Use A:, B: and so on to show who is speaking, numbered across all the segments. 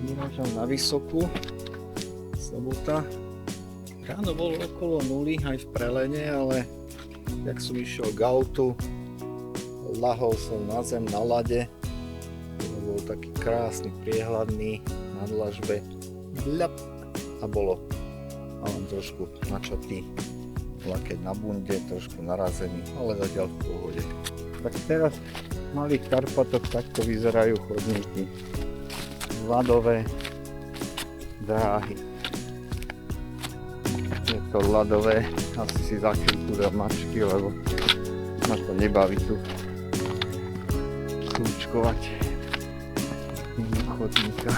A: Vyrážam na Vysokú, sobota. Ráno bolo okolo 0 aj v Prelene, ale jak som išiel k autu, ľahol som na zem na ľade. To bol taký krásny, priehľadný na dlažbe. Bľap, a bolo. A len trošku načatý. Lakeť na bunde, trošku narazený, ale zatiaľ v pohode. Tak teraz v Malých Karpatoch takto vyzerajú chodníky. Ľadové dráhy. Je to ľadové, asi si za chvíľku dám mačky, lebo ma to nebaví tu súčkovať mimo chodníka.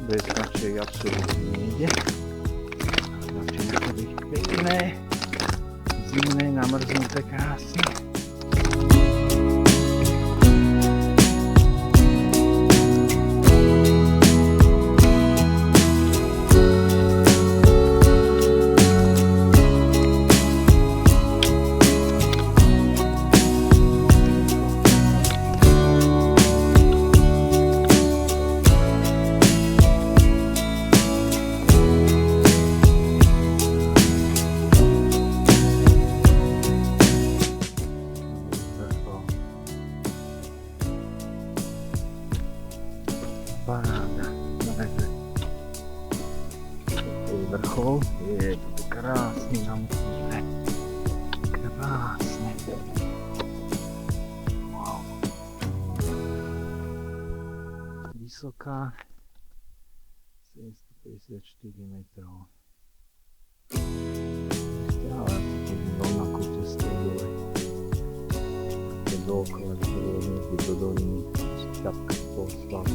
A: Bez mačiek absolútne nejde. Začína to byť pekné, zimné, namrznuté, krásne. Paráda, vrchol, je to krásne namutné, krásne. Wow. Vysoká 754 metrov. Stále asi chodím rovnakú cestou dole. To dookola, že to bolo niekde do doliny, šťapka poslal.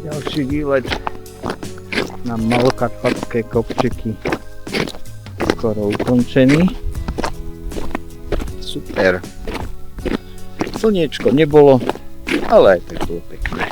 A: Ďalší výlet na Malokarpatské kopčeky skoro ukončený. Super. Slniečko nebolo, ale aj tak bolo pekné.